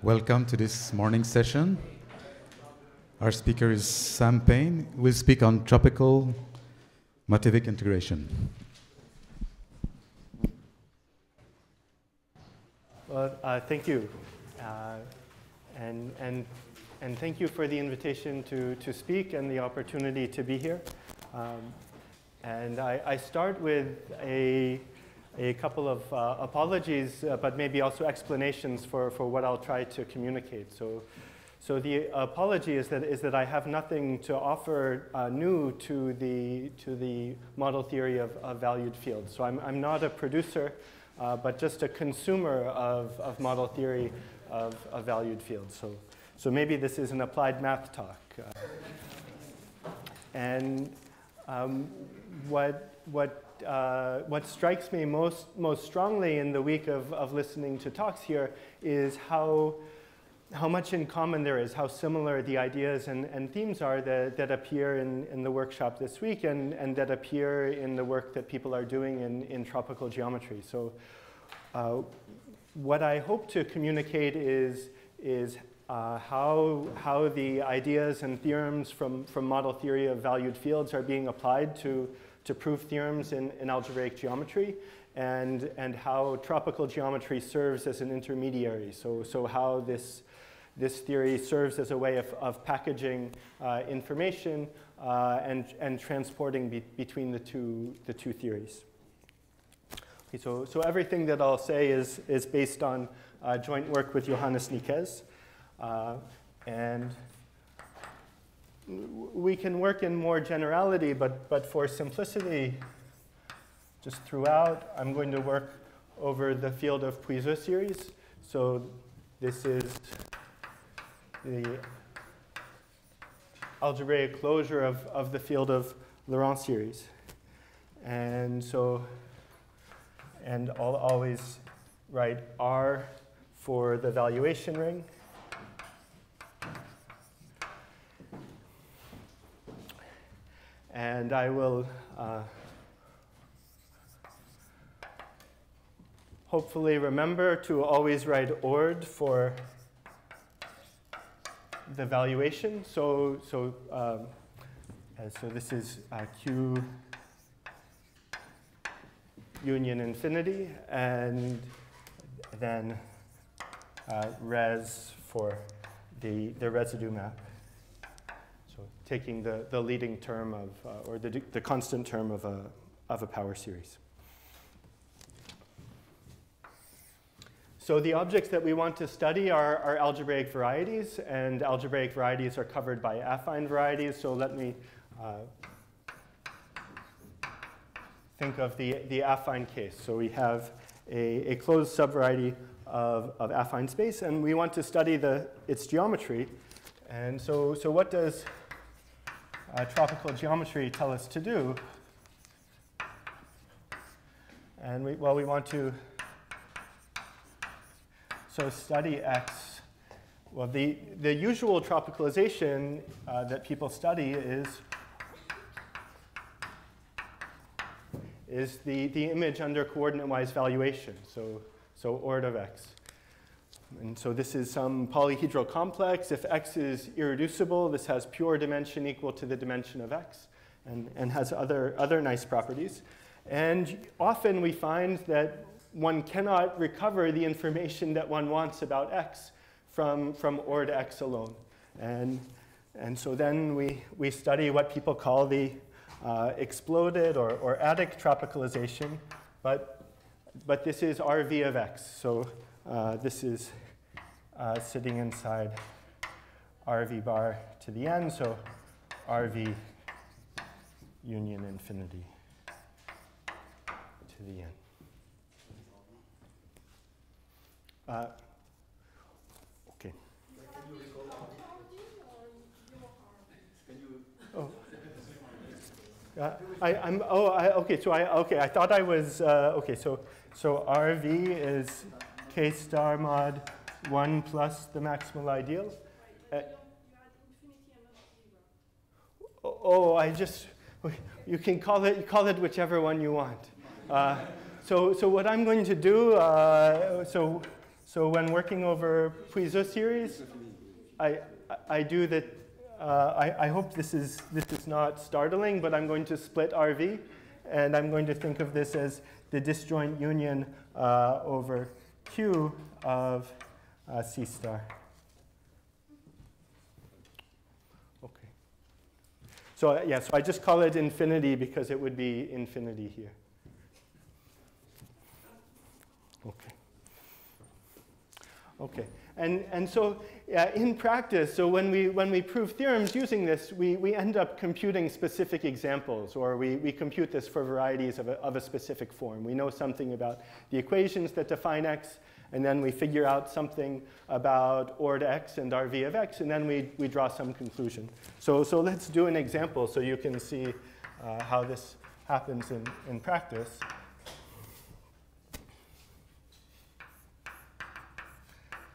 Welcome to this morning session. Our speaker is Payne. We'll speak on tropical motivic integration. Well, thank you. And thank you for the invitation to speak and the opportunity to be here. And I start with a couple of apologies, but maybe also explanations for what I'll try to communicate. So the apology is that I have nothing to offer new to the model theory of valued fields. So I'm not a producer, but just a consumer of model theory of valued fields. So maybe this is an applied math talk. And what strikes me most strongly in the week of listening to talks here is how much in common there is, how similar the ideas and themes are that appear in the workshop this week and that appear in the work that people are doing in tropical geometry. So what I hope to communicate is how the ideas and theorems from model theory of valued fields are being applied to prove theorems in algebraic geometry, and how tropical geometry serves as an intermediary. So how this theory serves as a way of packaging information and transporting between the two theories. Okay, so everything that I'll say is based on joint work with Johannes Nicaise. And we can work in more generality, but for simplicity, just throughout, I'm going to work over the field of Puiseux series. So this is the algebraic closure of the field of Laurent series. And I'll always write R for the valuation ring. And I will hopefully remember to always write ORD for the valuation. So this is Q union infinity, and then res for the residue map. So taking the leading term of, or the constant term of a power series. So the objects that we want to study are algebraic varieties, and algebraic varieties are covered by affine varieties. So let me think of the affine case. So we have a closed subvariety of affine space, and we want to study its geometry. And so what does tropical geometry tell us to do? And we want to study X. Well, the usual tropicalization that people study is the image under coordinate-wise valuation. So ORD of X. And so this is some polyhedral complex. If X is irreducible, this has pure dimension equal to the dimension of X, and has other nice properties. And often we find that one cannot recover the information that one wants about X from ORD X alone. And so then we study what people call the exploded or adic tropicalization, but this is RV of X. So this is sitting inside RV bar to the n, so RV union infinity to the n. Okay. Oh. Okay. I thought I was okay. So RV is K star mod 1 plus the maximal ideal. You can call it whichever one you want. So what I'm going to do, So when working over Puiseux series, I do that. I hope this is not startling, but I'm going to split RV, and I'm going to think of this as the disjoint union over Q of C star. Okay. So yeah, so I just call it infinity because it would be infinity here. Okay. Okay. And so in practice, so when we prove theorems using this, we end up computing specific examples, or we compute this for varieties of a specific form. We know something about the equations that define x, and then we figure out something about ord x and RV of x, and then we draw some conclusion. So let's do an example so you can see how this happens in practice.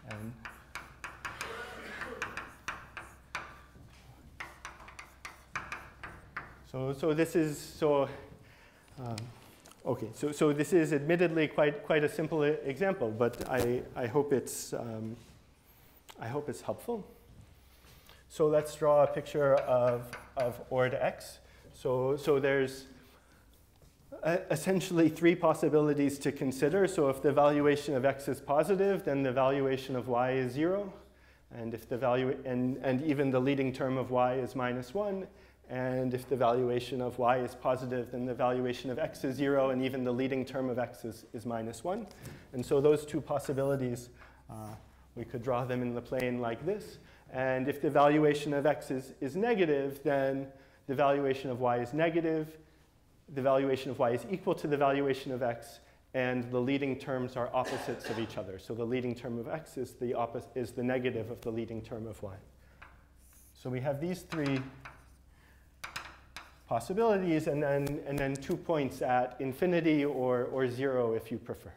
And so this is okay. So this is admittedly quite a simple example, but I hope it's helpful. So let's draw a picture of ord x. So there's essentially three possibilities to consider. So if the valuation of x is positive, then the valuation of y is 0. And if the and even the leading term of y is -1. And if the valuation of y is positive, then the valuation of x is 0, and even the leading term of x is -1. And so those two possibilities, we could draw them in the plane like this. And if the valuation of x is negative, then the valuation of y is negative. The valuation of y is equal to the valuation of x, and the leading terms are opposites of each other. So the leading term of x is the negative of the leading term of y. So we have these three possibilities, and then 2 points at infinity or 0 if you prefer.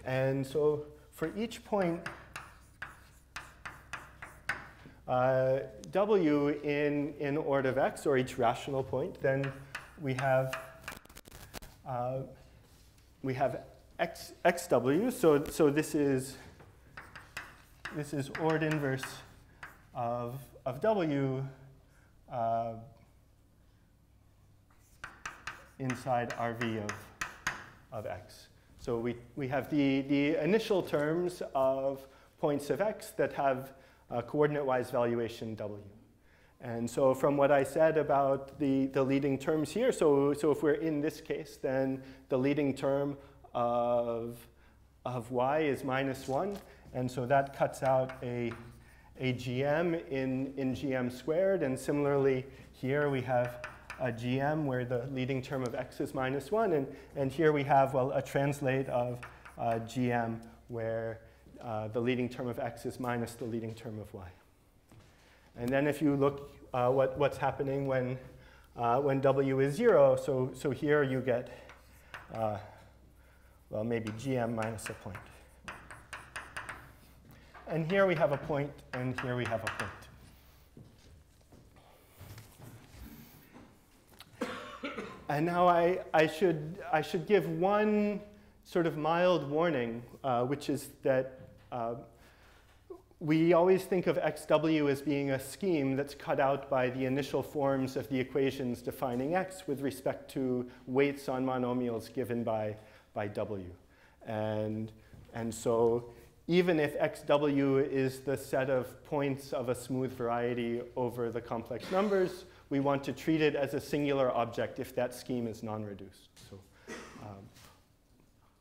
And so for each point w in ord of x, or each rational point, then we have xw. So this is ord inverse of w inside RV of x. So we have the initial terms of points of x that have coordinate-wise valuation w. And so from what I said about the leading terms here, so if we're in this case, then the leading term of y is -1. And so that cuts out a gm in gm squared. And similarly, here we have a gm where the leading term of x is -1. And here we have, well, a translate of gm where the leading term of x is minus the leading term of y. And then if you look what's happening when w is 0, so here you get, well, maybe gm minus a point. And here we have a point, and here we have a point. And now I should give one sort of mild warning, which is that we always think of xw as being a scheme that's cut out by the initial forms of the equations defining x with respect to weights on monomials given by w. And so even if xw is the set of points of a smooth variety over the complex numbers, we want to treat it as a singular object if that scheme is non-reduced.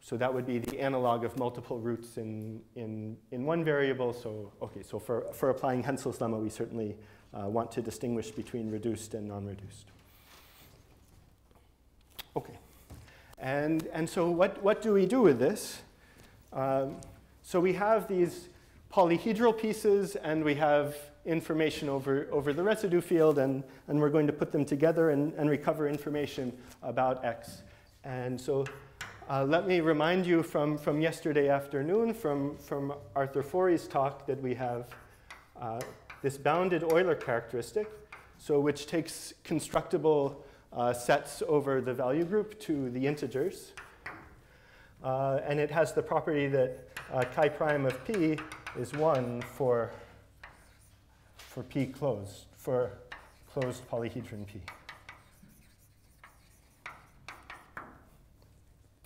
So that would be the analog of multiple roots in one variable. So okay, so for applying Hensel's lemma, we certainly want to distinguish between reduced and non-reduced. Okay, and so what do we do with this? So we have these polyhedral pieces, and we have information over the residue field, and we're going to put them together and recover information about x. And so let me remind you from yesterday afternoon, from Arthur Forey's talk, that we have this bounded Euler characteristic, so which takes constructible sets over the value group to the integers. And it has the property that chi prime of p is 1 for p closed, for closed polyhedron p.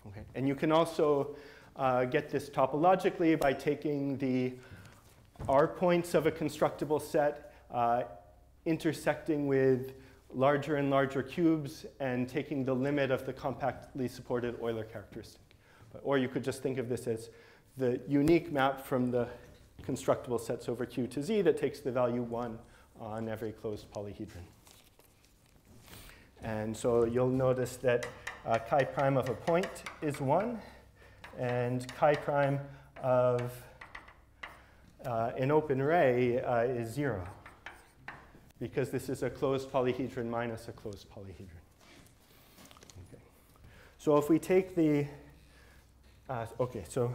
Okay. And you can also get this topologically by taking the R points of a constructible set, intersecting with larger and larger cubes, and taking the limit of the compactly supported Euler characteristic. Or you could just think of this as the unique map from the constructible sets over Q to Z that takes the value 1 on every closed polyhedron. And so you'll notice that chi prime of a point is 1, and chi prime of an open ray is 0, because this is a closed polyhedron minus a closed polyhedron. Okay. So if we take the, okay, so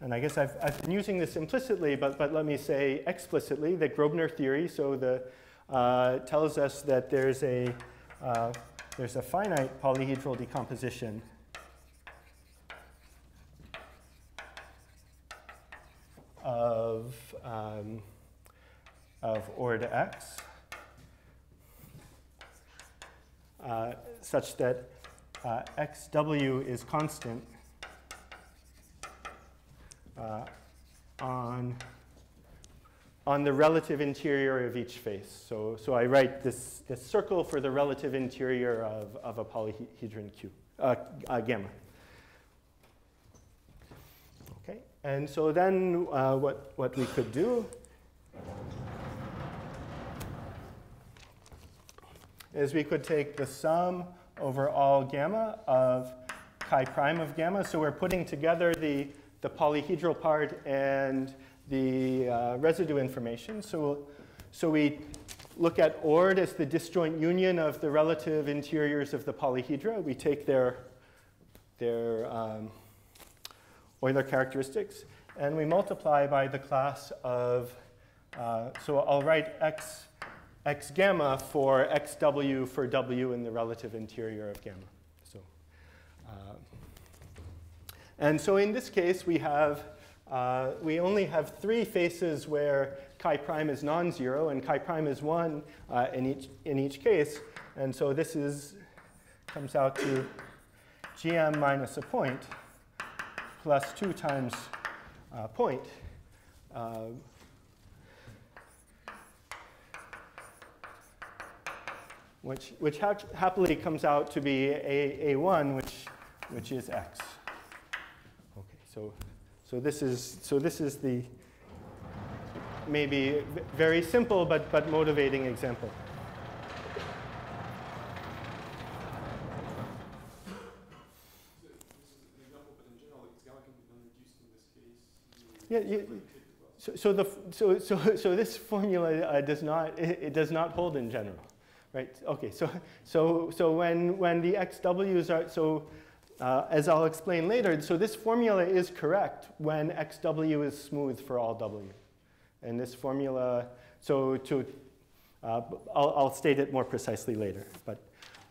and I guess I've been using this implicitly, but let me say explicitly, the Grobner theory tells us that there's a finite polyhedral decomposition of order x, such that xw is constant on the relative interior of each face. So I write this circle for the relative interior of a polyhedron Q, gamma. Okay, and so then what we could do is we could take the sum over all gamma of chi prime of gamma. So we're putting together the polyhedral part and the residue information. So we look at ORD as the disjoint union of the relative interiors of the polyhedra. We take their Euler characteristics, and we multiply by the class of, so I'll write x gamma for xw for w in the relative interior of gamma. And so in this case, we only have 3 faces where chi prime is non-zero and chi prime is 1 in each case. And so this comes out to gm minus a point plus 2 times a point, which happily comes out to be a1, which is x. So this is the maybe very simple but motivating example. Yeah. So this formula does not hold in general, right? Okay. So when the xw's are as I'll explain later, so this formula is correct when xw is smooth for all w. And this formula, I'll state it more precisely later.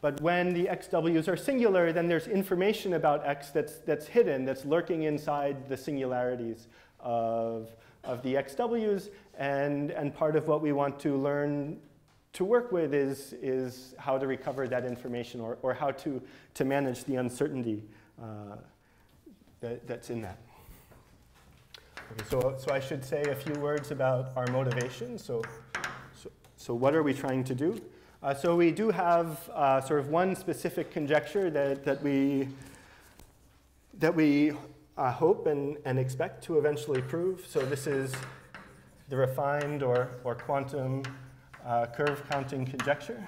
But when the xw's are singular, then there's information about x that's hidden, that's lurking inside the singularities of the xw's. And part of what we want to learn to work with is how to recover that information, or how to manage the uncertainty that's in that. Okay, so I should say a few words about our motivation. So what are we trying to do? So we do have sort of one specific conjecture that we hope and expect to eventually prove. So this is the refined or quantum curve counting conjecture.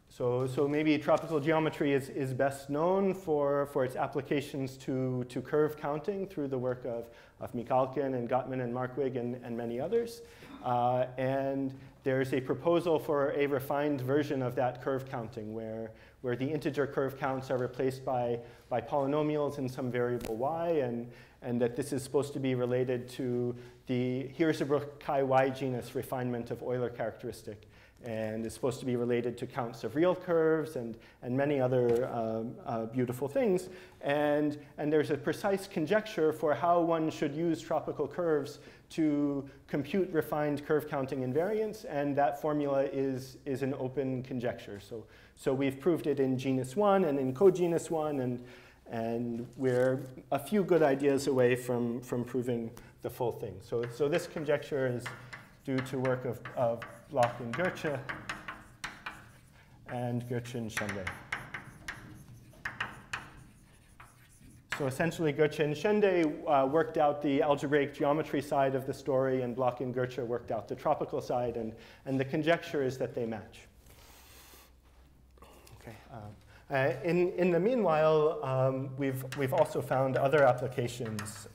So maybe tropical geometry is best known for its applications to curve counting through the work of Michalkin and Gottman and Markwig and many others. And there's a proposal for a refined version of that curve counting where the integer curve counts are replaced by polynomials in some variable y, and that this is supposed to be related to the Hrushovski chi-y genus refinement of Euler characteristic, and is supposed to be related to counts of real curves and many other beautiful things. And there's a precise conjecture for how one should use tropical curves to compute refined curve counting invariance, and that formula is an open conjecture. So we've proved it in genus 1 and in cogenus 1, and we're a few good ideas away from proving the full thing. So this conjecture is due to work of Bloch and Goethe and Goethe and Schende. So essentially, Goethe and Schende worked out the algebraic geometry side of the story, and Bloch and Goethe worked out the tropical side, and the conjecture is that they match. Okay. In the meanwhile, we've also found other applications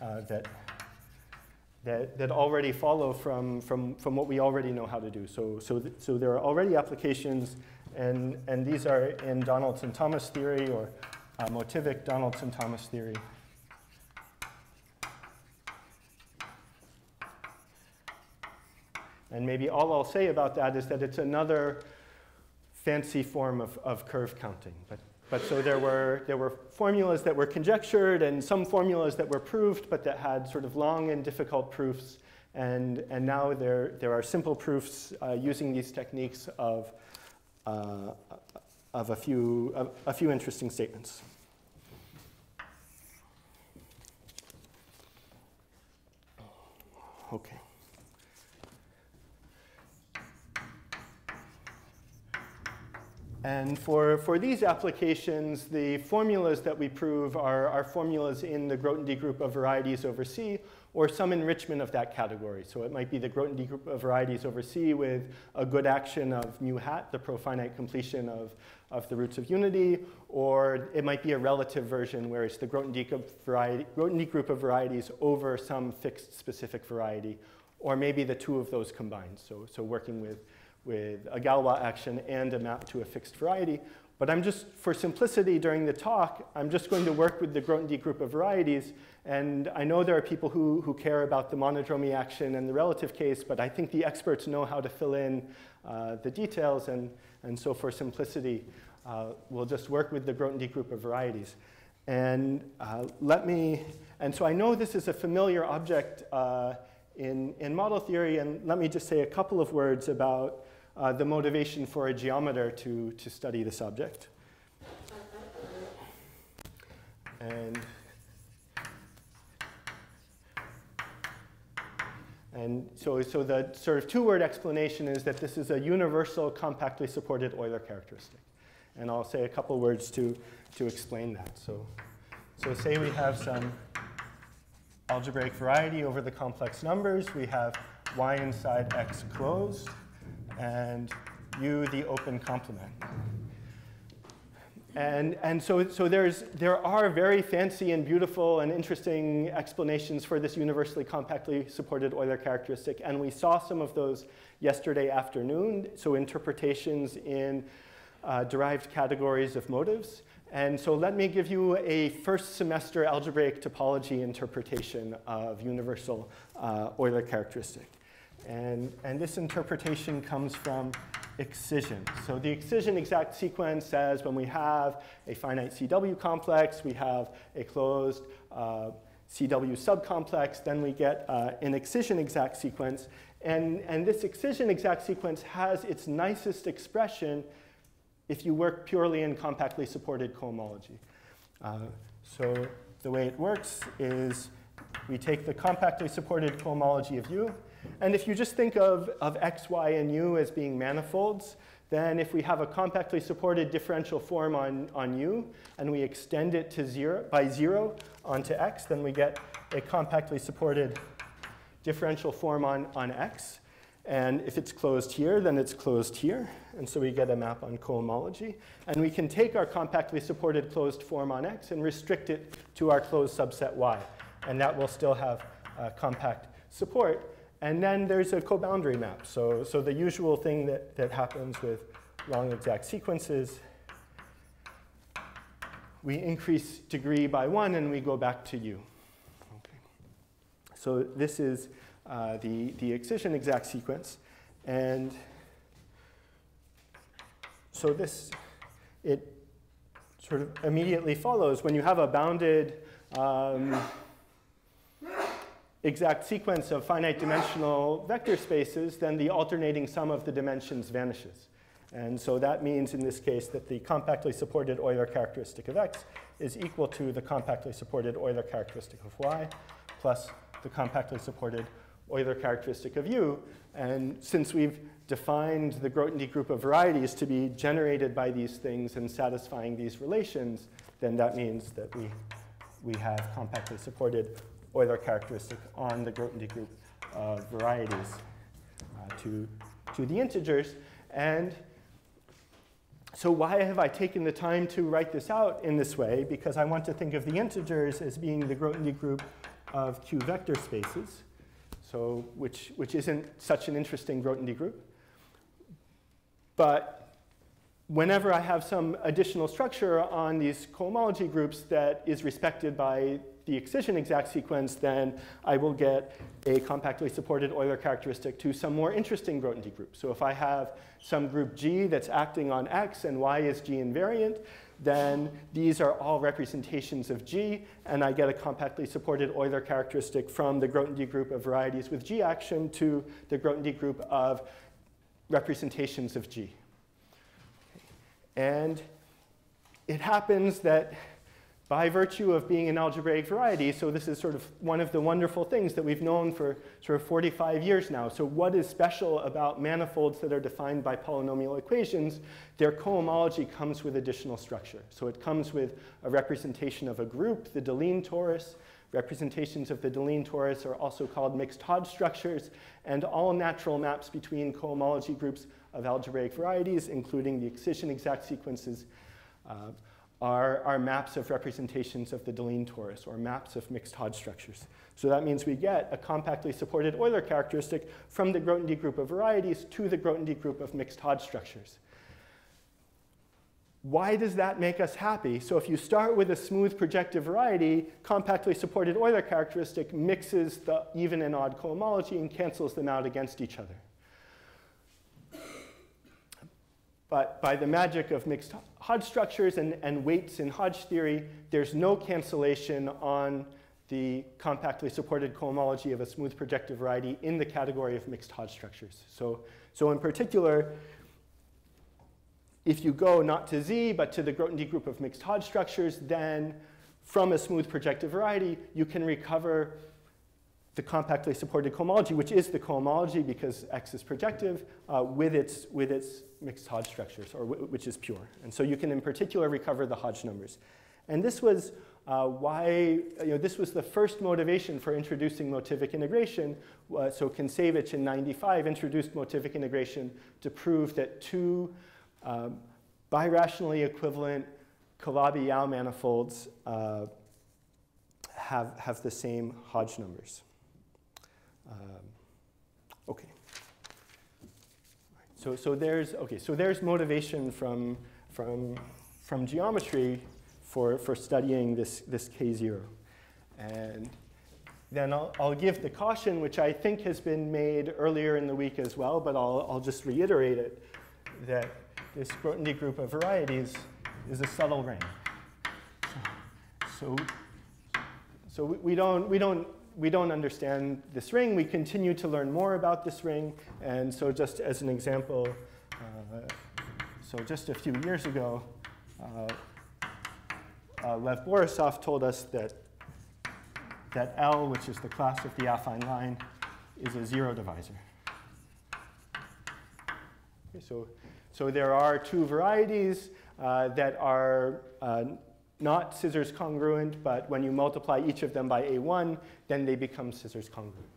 that already follow from what we already know how to do. So there are already applications, and these are in Donaldson-Thomas theory, or motivic Donaldson-Thomas theory. And maybe all I'll say about that is that it's another fancy form of curve counting. But so there were formulas that were conjectured and some formulas that were proved, but that had sort of long and difficult proofs. And now there are simple proofs using these techniques of a few interesting statements. Okay. And for these applications, the formulas that we prove are formulas in the Grothendieck group of varieties over C, or some enrichment of that category. So it might be the Grothendieck group of varieties over C with a good action of mu hat, the profinite completion of the roots of unity, or it might be a relative version where it's the Grothendieck group of varieties over some fixed specific variety, or maybe the two of those combined. So working with a Galois action and a map to a fixed variety. But I'm just, for simplicity during the talk, I'm just going to work with the Grothendieck group of varieties. And I know there are people who care about the monodromy action and the relative case, but I think the experts know how to fill in the details. And so for simplicity, we'll just work with the Grothendieck group of varieties. And so I know this is a familiar object in model theory, and let me just say a couple of words about the motivation for a geometer to study this object. And so the sort of two-word explanation is that this is a universal compactly supported Euler characteristic. And I'll say a couple words to explain that. So say we have some algebraic variety over the complex numbers. We have y inside x closed, and u the open complement. And so there are very fancy and beautiful and interesting explanations for this universally compactly supported Euler characteristic, and we saw some of those yesterday afternoon, so interpretations in derived categories of motives. And so let me give you a first semester algebraic topology interpretation of universal Euler characteristic. And this interpretation comes from Excision. So the Excision exact sequence says when we have a finite CW complex, we have a closed CW subcomplex, then we get an Excision exact sequence. And this Excision exact sequence has its nicest expression if you work purely in compactly supported cohomology. So the way it works is we take the compactly supported cohomology of U, and if you just think of x, y, and u as being manifolds, then if we have a compactly supported differential form on u, and we extend it to by 0 onto x, then we get a compactly supported differential form on x. And if it's closed here, then it's closed here. And so we get a map on cohomology. And we can take our compactly supported closed form on x and restrict it to our closed subset y. And that will still have compact support. And then there's a co-boundary map. So the usual thing that happens with long exact sequences, we increase degree by 1 and we go back to U. Okay. So this is the excision exact sequence. And so this, it sort of immediately follows when you have a bounded exact sequence of finite dimensional vector spaces, then the alternating sum of the dimensions vanishes. And so that means in this case that the compactly supported Euler characteristic of x is equal to the compactly supported Euler characteristic of y plus the compactly supported Euler characteristic of u. And since we've defined the Grothendieck group of varieties to be generated by these things and satisfying these relations, then that means that we have compactly supported Euler characteristic on the Grothendieck group of varieties to the integers. And so why have I taken the time to write this out in this way? Because I want to think of the integers as being the Grothendieck group of Q vector spaces, so which isn't such an interesting Grothendieck group. But whenever I have some additional structure on these cohomology groups that is respected by the excision exact sequence, then I will get a compactly supported Euler characteristic to some more interesting Grothendieck group. So if I have some group G that's acting on X and Y is G invariant, then these are all representations of G, and I get a compactly supported Euler characteristic from the Grothendieck group of varieties with G action to the Grothendieck group of representations of G. And it happens that by virtue of being an algebraic variety, so this is sort of one of the wonderful things that we've known for sort of 45 years now. So what is special about manifolds that are defined by polynomial equations? Their cohomology comes with additional structure. So it comes with a representation of a group, the Deligne torus. Representations of the Deligne torus are also called mixed Hodge structures, and all natural maps between cohomology groups of algebraic varieties, including the excision exact sequences, are maps of representations of the Deligne torus, or maps of mixed Hodge structures. So that means we get a compactly supported Euler characteristic from the Grothendieck group of varieties to the Grothendieck group of mixed Hodge structures. Why does that make us happy? So if you start with a smooth projective variety, compactly supported Euler characteristic mixes the even and odd cohomology and cancels them out against each other. But by the magic of mixed Hodge structures and weights in Hodge theory, there's no cancellation on the compactly supported cohomology of a smooth projective variety in the category of mixed Hodge structures. So in particular, if you go not to Z, but to the Grothendieck group of mixed Hodge structures, then from a smooth projective variety, you can recover the compactly supported cohomology, which is the cohomology because X is projective, with its mixed Hodge structures, or which is pure. And so you can, in particular, recover the Hodge numbers. And this was why, this was the first motivation for introducing motivic integration. So Kinsevich in '95 introduced motivic integration to prove that two birationally equivalent Calabi-Yau manifolds have the same Hodge numbers. Okay. So there's motivation from geometry for studying this K0. And then I'll give the caution, which I think has been made earlier in the week as well, but I'll just reiterate it, that this Grothendieck group of varieties is a subtle ring. So we don't understand this ring. We continue to learn more about this ring. And so just as an example, so just a few years ago, Lev Borisov told us that L, which is the class of the affine line, is a zero divisor. Okay, so there are two varieties that are not scissors congruent, but when you multiply each of them by A1, then they become scissors congruent.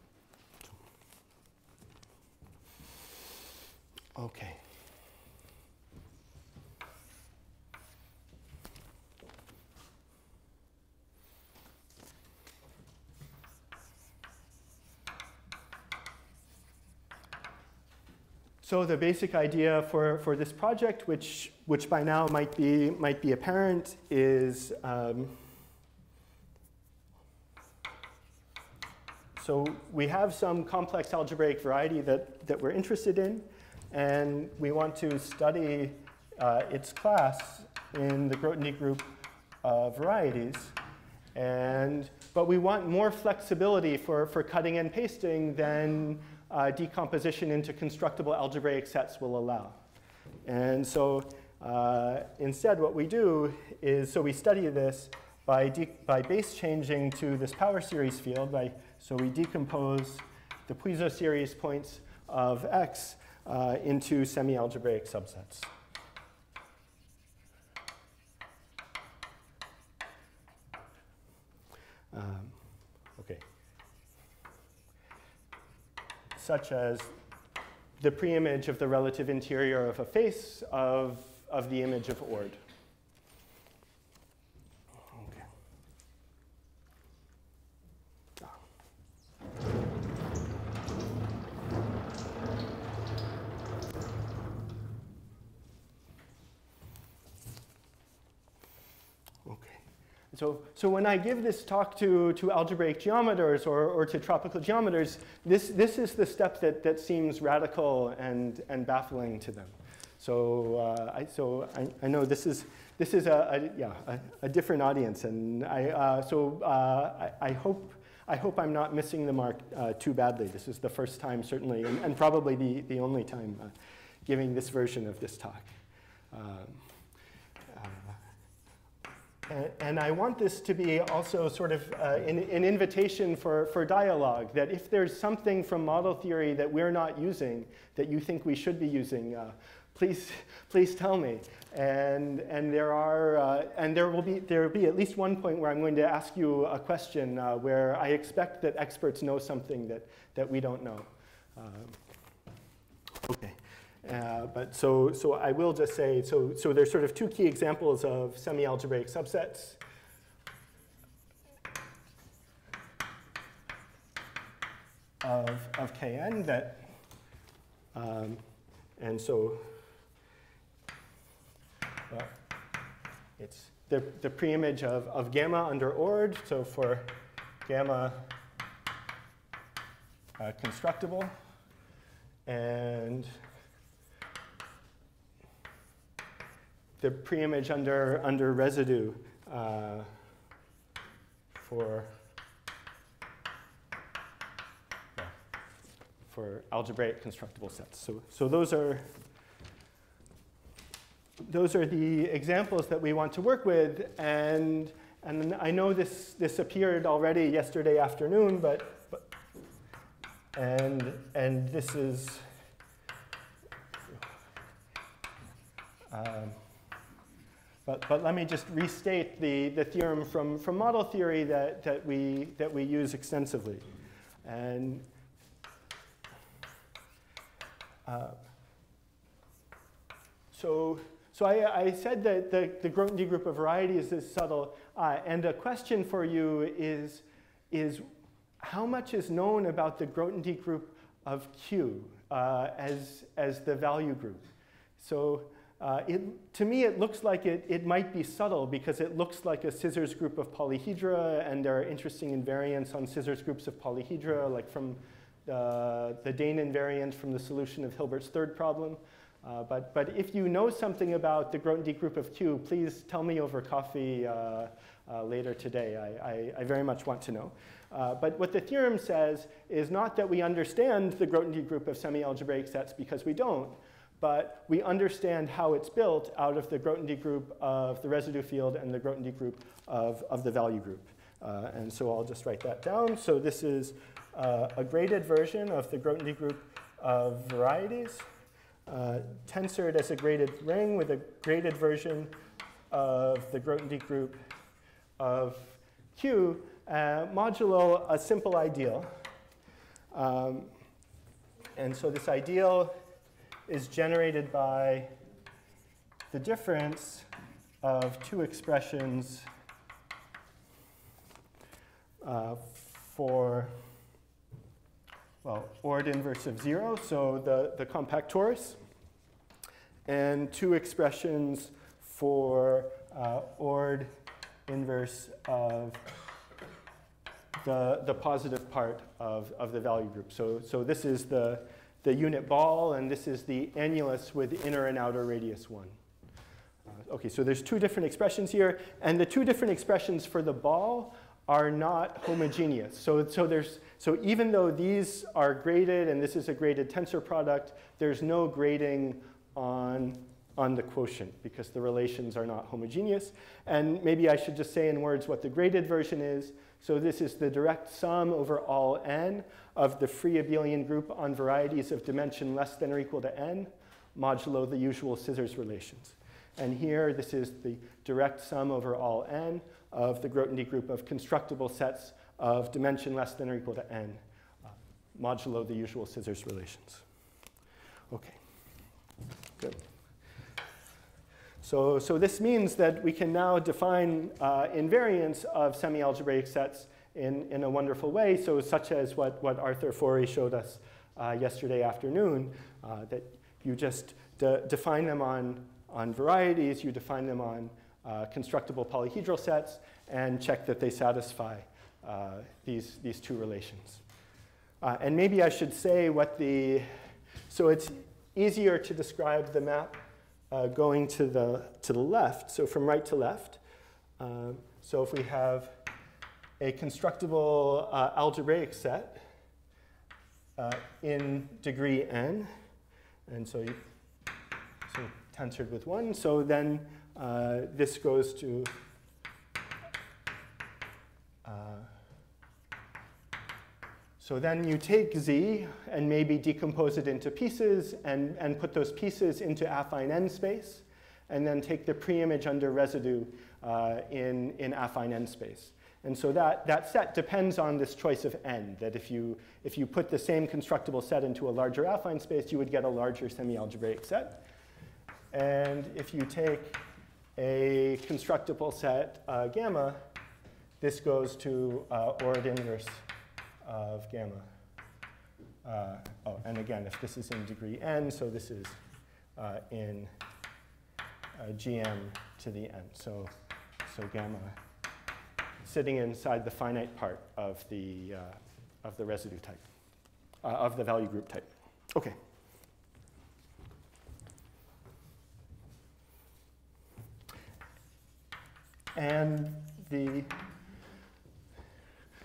Okay. So the basic idea for this project, which by now might be apparent, is so we have some complex algebraic variety that we're interested in, and we want to study its class in the Grothendieck group of varieties. But we want more flexibility for cutting and pasting than decomposition into constructible algebraic sets will allow. And so instead what we do is, so we study this by base changing to this power series field. So we decompose the Puiseux series points of X into semi-algebraic subsets. Okay. Such as the preimage of the relative interior of a face of the image of Ord. Okay. So when I give this talk to algebraic geometers or to tropical geometers, this is the step that seems radical and baffling to them. So I know this is a different audience, and I hope I'm not missing the mark too badly. This is the first time, certainly, and probably the only time giving this version of this talk. And I want this to be also sort of an invitation for dialogue, that if there's something from model theory that we're not using that you think we should be using, please tell me. And there will be at least one point where I'm going to ask you a question where I expect that experts know something that we don't know. Okay. But so I will just say, so there's sort of two key examples of semi-algebraic subsets. Of Kn that, and so it's the preimage of gamma under Ord, so for gamma constructible, and the preimage under residue for algebraic constructible sets. So those are the examples that we want to work with, and I know this appeared already yesterday afternoon, and this is. But let me just restate the theorem from model theory that we use extensively. And so I said that the Grothendieck group of varieties is subtle, and a question for you is how much is known about the Grothendieck group of Q as the value group? So. To me, it looks like it might be subtle because it looks like a scissors group of polyhedra, and there are interesting invariants on scissors groups of polyhedra, like from the Dane invariant from the solution of Hilbert's third problem. But if you know something about the Grothendieck group of Q, please tell me over coffee later today. I very much want to know. But what the theorem says is not that we understand the Grothendieck group of semi-algebraic sets, because we don't, but we understand how it's built out of the Grothendieck group of the residue field and the Grothendieck group of the value group. And so I'll just write that down. So this is a graded version of the Grothendieck group of varieties, tensored as a graded ring with a graded version of the Grothendieck group of Q, modulo a simple ideal. And so this ideal is generated by the difference of two expressions for well, ORD inverse of 0, so the compact torus, and two expressions for ORD inverse of the positive part of the value group. So this is the unit ball, and this is the annulus with inner and outer radius 1. Okay, so there's two different expressions here, and the two different expressions for the ball are not homogeneous. So even though these are graded and this is a graded tensor product, there's no grading on the quotient because the relations are not homogeneous. And maybe I should just say in words what the graded version is. So this is the direct sum over all n of the free abelian group on varieties of dimension less than or equal to n, modulo the usual scissors relations. And here, this is the direct sum over all n of the Grothendieck group of constructible sets of dimension less than or equal to n, modulo the usual scissors relations. Okay, good. So this means that we can now define invariants of semi-algebraic sets in a wonderful way, so such as what Arthur Forey showed us yesterday afternoon, that you just define them on varieties, you define them on constructible polyhedral sets, and check that they satisfy these two relations. And maybe I should say so it's easier to describe the map going to the left, so from right to left. So if we have a constructible algebraic set in degree n, and so tensored with 1, so then this goes to so then you take Z and maybe decompose it into pieces and put those pieces into affine n space, and then take the preimage under residue in affine n space. And so that set depends on this choice of n, that if you put the same constructible set into a larger affine space, you would get a larger semi-algebraic set. And if you take a constructible set gamma, this goes to ORD inverse of gamma. And again, if this is in degree n, so this is in gm to the n. So gamma sitting inside the finite part of the residue type, of the value group type. Okay. And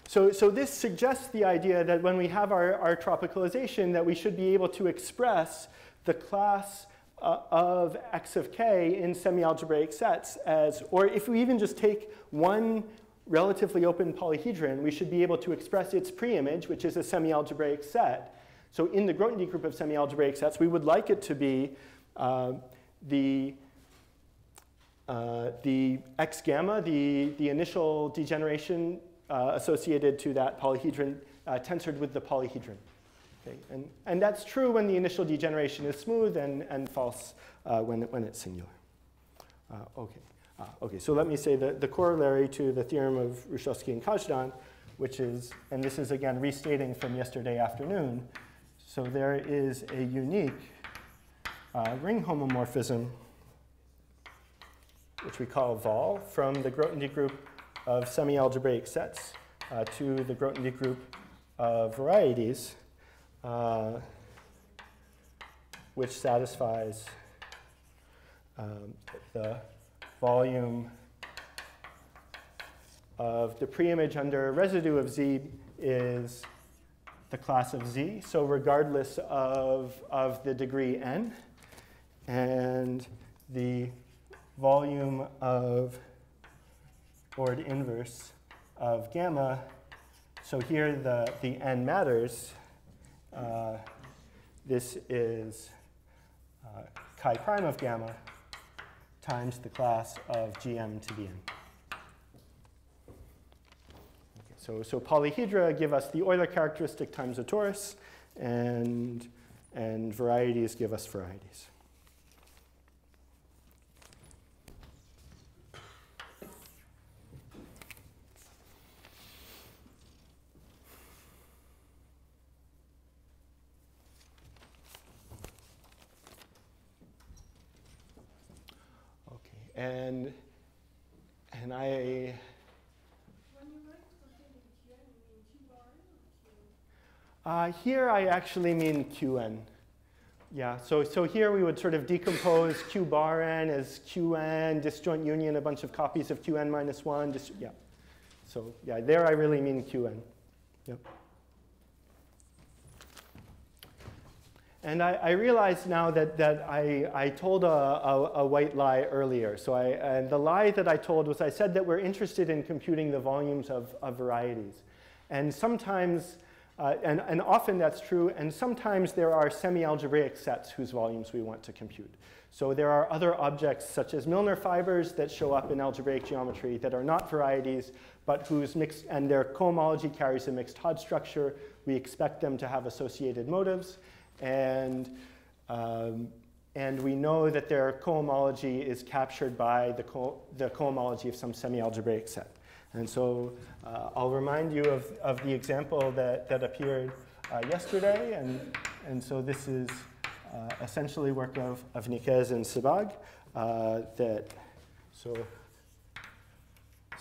so this suggests the idea that when we have our tropicalization, that we should be able to express the class of x of k in semi-algebraic sets as, or if we even just take one relatively open polyhedron, we should be able to express its preimage, which is a semi-algebraic set. So in the Grothendieck group of semi-algebraic sets, we would like it to be the x gamma, the initial degeneration associated to that polyhedron tensored with the polyhedron. Okay? And that's true when the initial degeneration is smooth and false when it's singular. Okay, so let me say the corollary to the theorem of Hrushovski and Kazhdan, which is, and this is again restating from yesterday afternoon, so there is a unique ring homomorphism, which we call vol, from the Grothendieck group of semi-algebraic sets to the Grothendieck group of varieties, which satisfies the volume of the preimage under residue of Z is the class of Z, so regardless of the degree n, and the volume of ORD inverse of gamma, so here the n matters, this is chi prime of gamma times the class of gm to the n. Okay, so polyhedra give us the Euler characteristic times a torus, and varieties give us varieties. and I. When you write something in Qn, you mean Q bar n or Q? Here I actually mean Qn. Yeah, so here we would sort of decompose Q bar n as Qn, disjoint union, a bunch of copies of Qn minus 1. Yeah. So yeah, there I really mean Qn. Yep. And I realize now that I told a white lie earlier. So and the lie that I told was I said that we're interested in computing the volumes of varieties. And sometimes, and often that's true, and sometimes there are semi-algebraic sets whose volumes we want to compute. So there are other objects such as Milnor fibers that show up in algebraic geometry that are not varieties, but whose mixed, and their cohomology carries a mixed Hodge structure. We expect them to have associated motives. And we know that their cohomology is captured by the cohomology of some semi-algebraic set. And so I'll remind you of the example that appeared yesterday. And so this is essentially work of Nicaise and Sebag.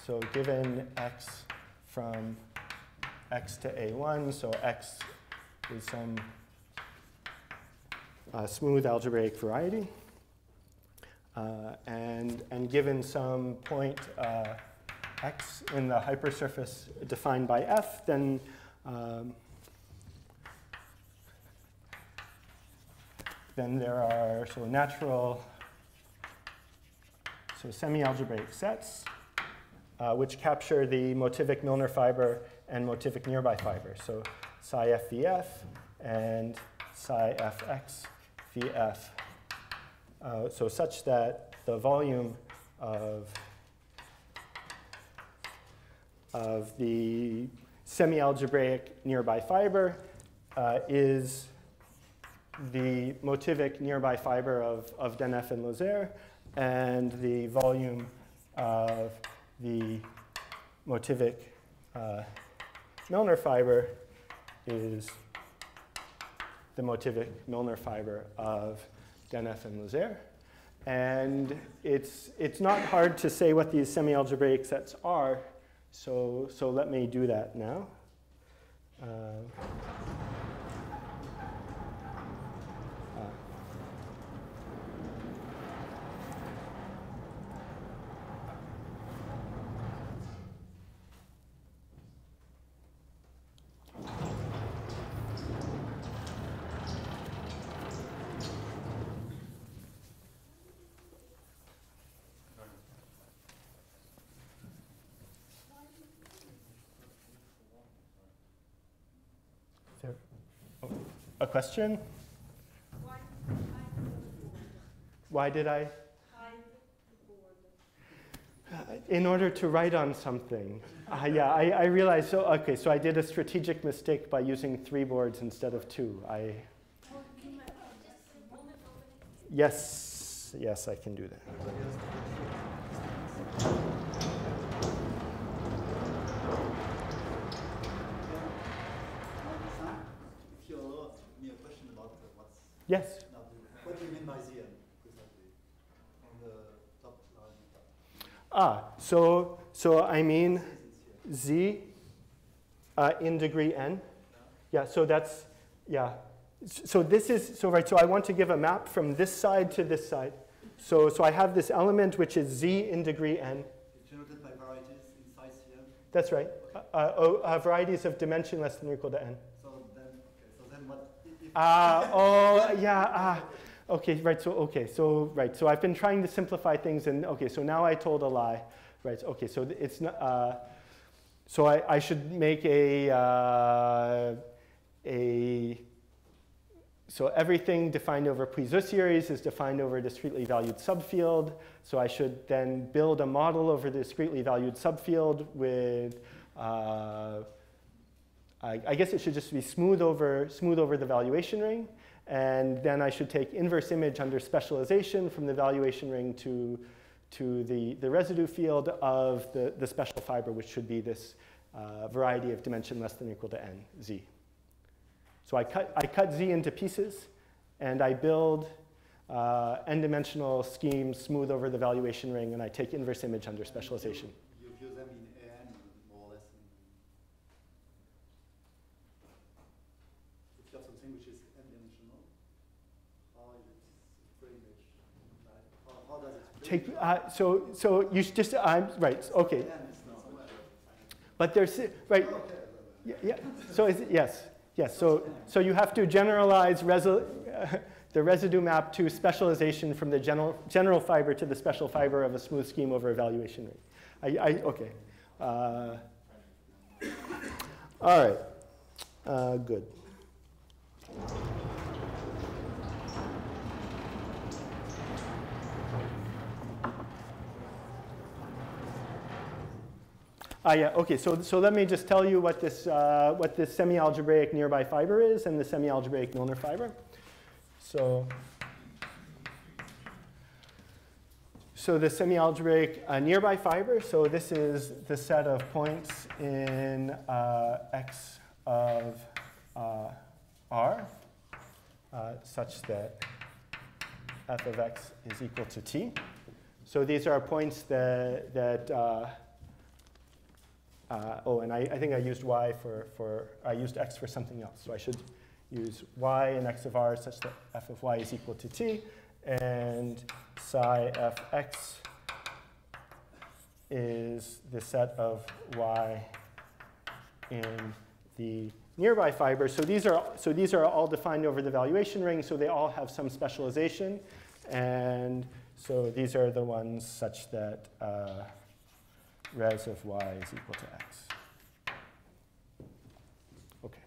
So given x from x to a1, so x is some smooth algebraic variety, and given some point x in the hypersurface defined by f, then there are natural, semi-algebraic sets which capture the motivic Milnor fiber and motivic nearby fiber. So psi f vf and psi fx vf. So such that the volume of the semi-algebraic nearby fiber is the motivic nearby fiber of Denef and Lozère, and the volume of the motivic Milnor fiber is the motivic Milnor fiber of Denef and Lozère. And it's not hard to say what these semi-algebraic sets are, so let me do that now. A question? Why did I? In order to write on something. Yeah, I realized, so I did a strategic mistake by using 3 boards instead of 2. Yes, I can do that. Yes. What do you mean by Zn? On the top line. So I mean Z in degree n. Yeah, so that's, yeah. So this is, so I want to give a map from this side to this side. So I have this element which is Z in degree n. It's denoted by varieties in size Cn? That's right. Varieties of dimension less than or equal to n. So I've been trying to simplify things, and so now I told a lie, right? Okay, so it's not. So I should make so everything defined over Puiseux series is defined over a discretely valued subfield. So I should then build a model over the discretely valued subfield with. I guess it should just be smooth over the valuation ring. And then I should take inverse image under specialization from the valuation ring to the residue field of the special fiber, which should be this variety of dimension less than or equal to n, Z. So I cut Z into pieces, and I build n-dimensional scheme smooth over the valuation ring, and I take inverse image under specialization. You view them in n, more or less. If you have something which is n-dimensional, how is it free image? How does it? So you just right. Okay. But there's right. Yeah. So yes. So you have to generalize the residue map to specialization from the general fiber to the special fiber of a smooth scheme over evaluation ring. Okay. All right. Good. Yeah, okay, so let me just tell you what this semi-algebraic nearby fiber is and the semi-algebraic Milnor fiber. So the semi-algebraic nearby fiber, so this is the set of points in X of R such that f of x is equal to t. So these are points that and I think I used y I used x for something else. So I should use y in x of r such that f of y is equal to t. And psi fx is the set of y in the nearby fiber. So these are all defined over the valuation ring. So they all have some specialization. And so these are the ones such that res of y is equal to x. Okay.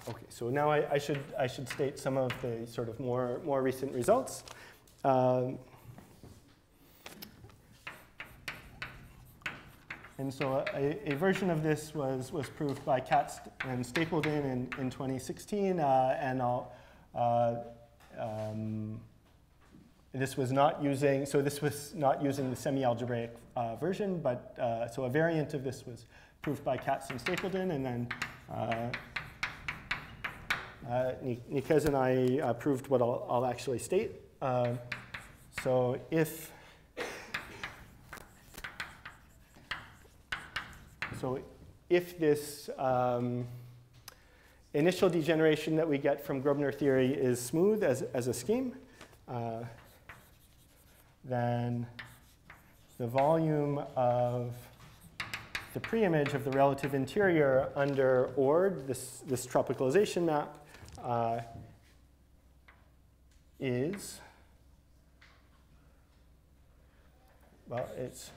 Okay. So now I should state some of the sort of more recent results. And so a version of this was proved by Katz and Stapledon in 2016, this was not using the semi-algebraic version, but so a variant of this was proved by Katz and Stapledon, and then Nicaise and I proved what I'll actually state. So if this initial degeneration that we get from Grobner theory is smooth as a scheme, then the volume of the preimage of the relative interior under ORD, this tropicalization map, is, well, it's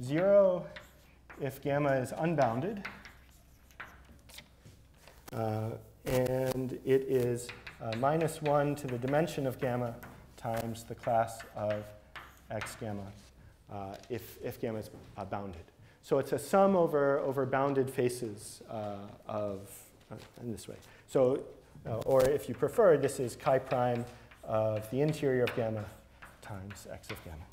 0 if gamma is unbounded, and it is -1 to the dimension of gamma times the class of x gamma if gamma is bounded. So it's a sum over bounded faces in this way. So, or if you prefer, this is chi prime of the interior of gamma times x of gamma.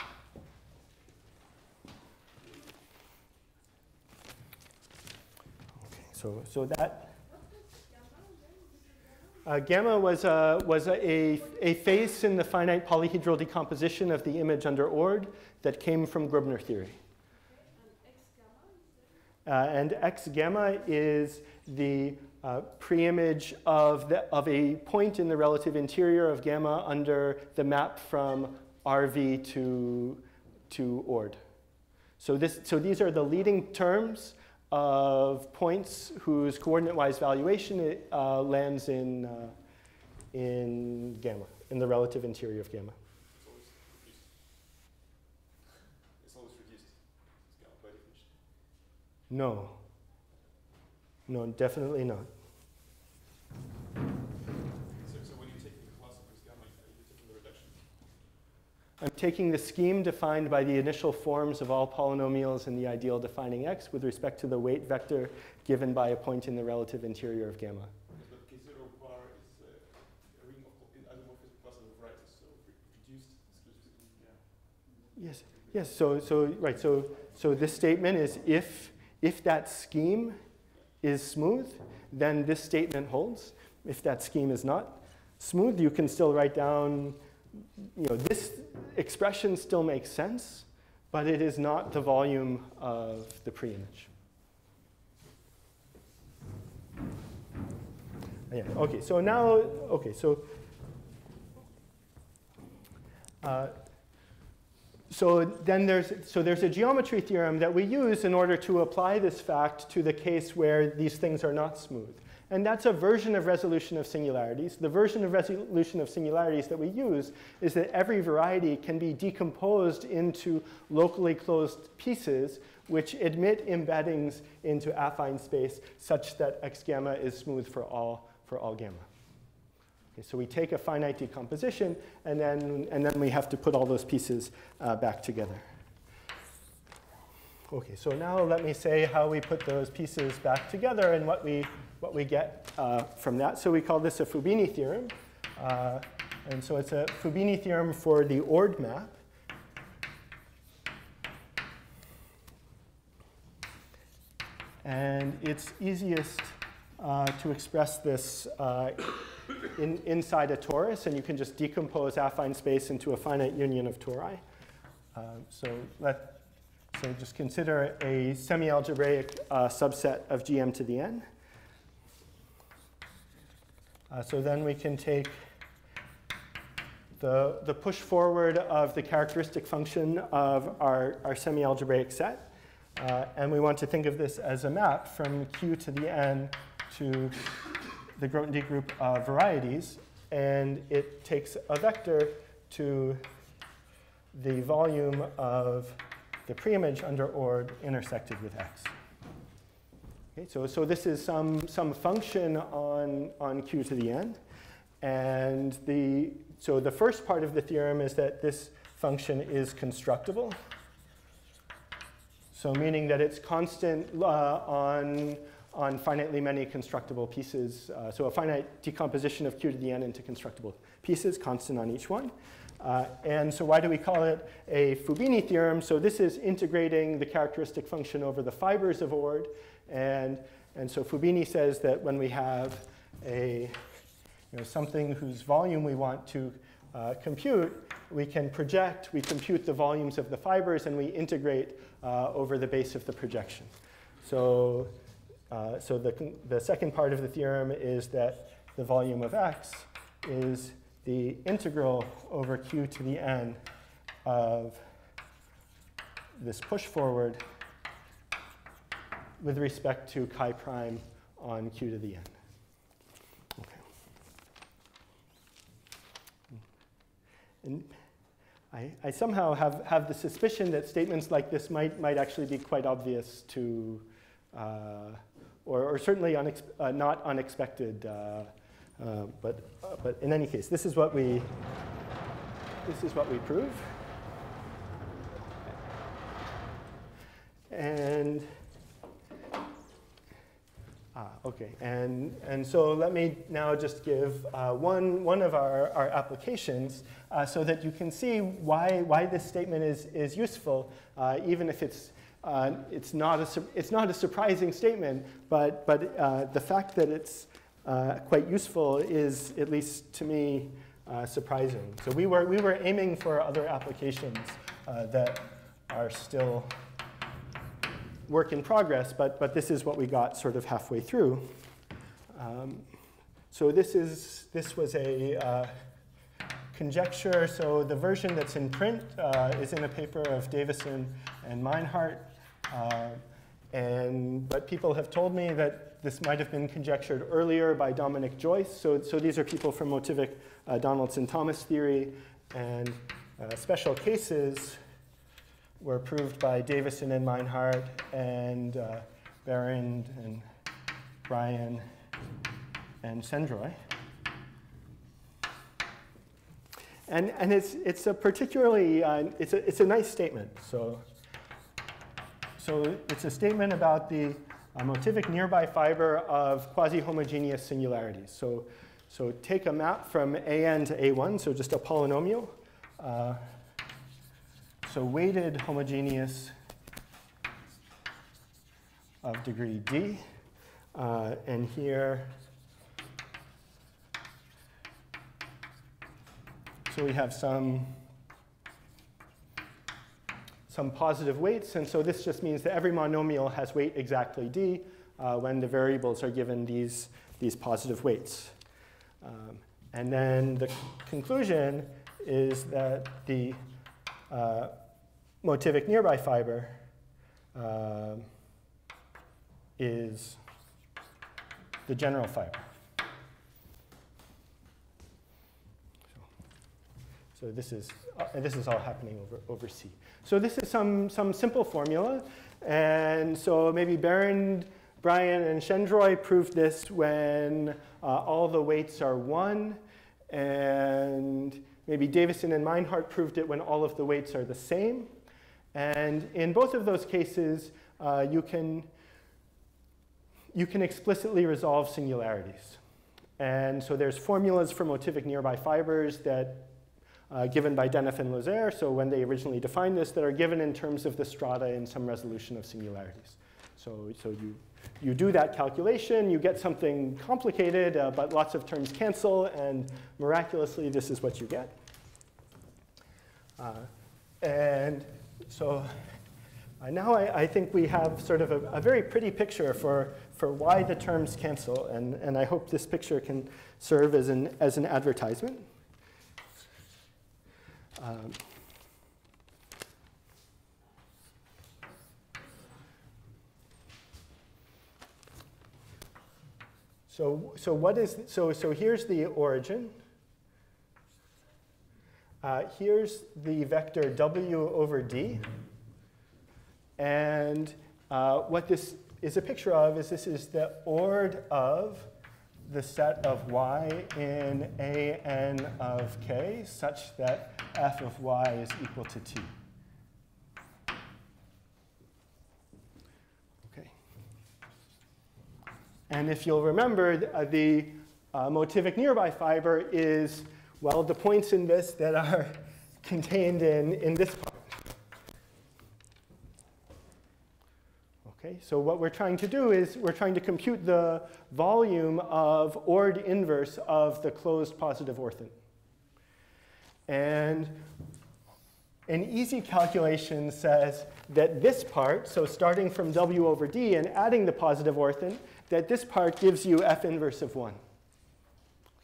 So that gamma was a face in the finite polyhedral decomposition of the image under ORD that came from Grobner theory. And x gamma is the preimage of a point in the relative interior of gamma under the map from RV to ORD. So these are the leading terms of points whose coordinate-wise valuation lands in gamma, in the relative interior of gamma. It's always reduced. It's gamma by definition. No. No, definitely not. So when you take the class of this gamma, are you taking the reduction? I'm taking the scheme defined by the initial forms of all polynomials in the ideal defining x with respect to the weight vector given by a point in the relative interior of gamma. But K0 bar is a ring of isomorphism classes of varieties, so reduced exclusion. Yes. So this statement is if that scheme is smooth, then this statement holds. If that scheme is not smooth, you can still write down, this expression still makes sense, but it is not the volume of the preimage. Yeah, okay, so now, so then there's a geometry theorem that we use in order to apply this fact to the case where these things are not smooth. And that's a version of resolution of singularities. The version of resolution of singularities that we use is that every variety can be decomposed into locally closed pieces which admit embeddings into affine space such that X gamma is smooth for all gamma. Okay, so we take a finite decomposition, and then we have to put all those pieces back together. Okay, so now let me say how we put those pieces back together and what we get from that. So we call this a Fubini theorem. And so it's a Fubini theorem for the Ord map. And it's easiest to express this inside a torus, and you can just decompose affine space into a finite union of tori. So just consider a semi-algebraic subset of Gm to the n. So then we can take the push forward of the characteristic function of our semi-algebraic set. And we want to think of this as a map from Q to the n to the Grothendieck group of varieties. And it takes a vector to the volume of the preimage under Ord intersected with X. Okay, so this is some function on Q to the n. And so the first part of the theorem is that this function is constructible. So meaning that it's constant on finitely many constructible pieces. So a finite decomposition of Q to the n into constructible pieces, constant on each one. And so why do we call it a Fubini theorem? So this is integrating the characteristic function over the fibers of Ord. And so Fubini says that when we have something whose volume we want to compute, we can project, we compute the volumes of the fibers, and we integrate over the base of the projection. So the second part of the theorem is that the volume of X is the integral over Q to the n of this push forward with respect to chi prime on Q to the n. Okay. And I somehow have the suspicion that statements like this might actually be quite obvious to, or certainly not unexpected. But in any case, this is what we prove. And okay, and so let me now just give one of our applications so that you can see why this statement is useful, even if it's not a surprising statement, but the fact that it's quite useful is, at least to me, surprising. So we were aiming for other applications that are still work in progress, but this is what we got sort of halfway through. So this was a conjecture. So the version that's in print is in a paper of Davison and Meinhardt. But people have told me that this might have been conjectured earlier by Dominic Joyce. So these are people from motivic Donaldson-Thomas theory. And special cases were proved by Davison and Meinhardt and Berend and Bryan and Sendroy. And it's a particularly, it's a nice statement. So it's a statement about the motivic nearby fiber of quasi-homogeneous singularities. So take a map from AN to A1, so just a polynomial. weighted homogeneous of degree d. And here, so we have some positive weights. And so this just means that every monomial has weight exactly d when the variables are given these positive weights. And then the conclusion is that the motivic nearby fiber is the general fiber. So this is all happening over C. So this is some simple formula. And so maybe Brian, and Shendroy proved this when all the weights are 1. And maybe Davison and Meinhardt proved it when all of the weights are the same. And in both of those cases, you can explicitly resolve singularities. And so there's formulas for motivic nearby fibers that given by Denef and Lazaire, so when they originally defined this, that are given in terms of the strata in some resolution of singularities. So you do that calculation, you get something complicated, but lots of terms cancel, and miraculously, this is what you get. And so now I think we have sort of a very pretty picture for why the terms cancel, and I hope this picture can serve as an advertisement. So here's the origin. Here's the vector W over D. And what this is a picture of is this is the ord of the set of y in A(n) of k such that f of y is equal to t. Okay. And if you'll remember, the motivic nearby fiber is, well, the points in this that are contained in this part. Okay, so what we're trying to do is we're trying to compute the volume of ord inverse of the closed positive orthant. And an easy calculation says that this part, so starting from W over D and adding the positive orthant, that this part gives you F inverse of 1,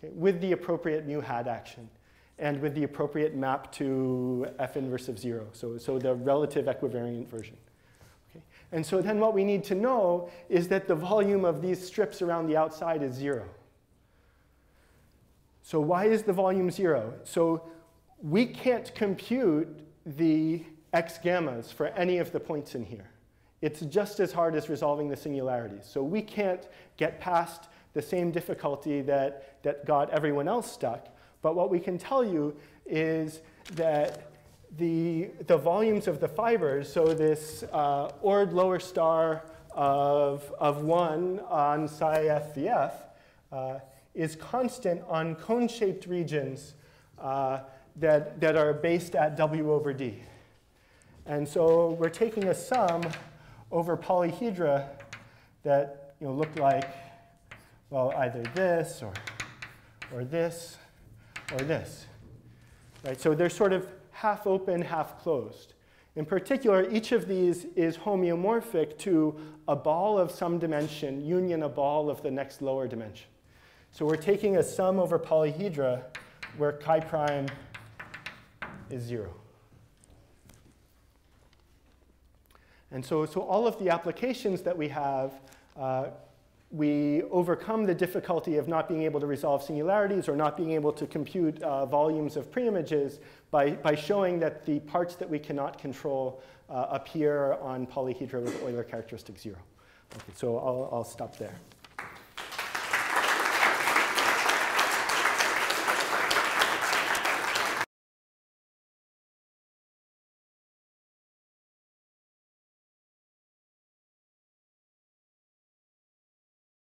okay, with the appropriate mu hat action and with the appropriate map to F inverse of 0, so the relative equivariant version. Okay. And so then what we need to know is that the volume of these strips around the outside is 0. So why is the volume 0? So we can't compute the x gammas for any of the points in here. It's just as hard as resolving the singularities. So we can't get past the same difficulty that got everyone else stuck. But what we can tell you is that the volumes of the fibers, so this ord lower star of 1 on psi f vf, is constant on cone-shaped regions that are based at W over D. And so we're taking a sum over polyhedra that look like, well, either this or this or this. Right? So they're sort of half open, half closed. In particular, each of these is homeomorphic to a ball of some dimension union a ball of the next lower dimension. So we're taking a sum over polyhedra where chi prime is 0. And so all of the applications that we have, we overcome the difficulty of not being able to resolve singularities or not being able to compute volumes of preimages by showing that the parts that we cannot control appear on polyhedra with Euler characteristic 0. Okay, so I'll stop there.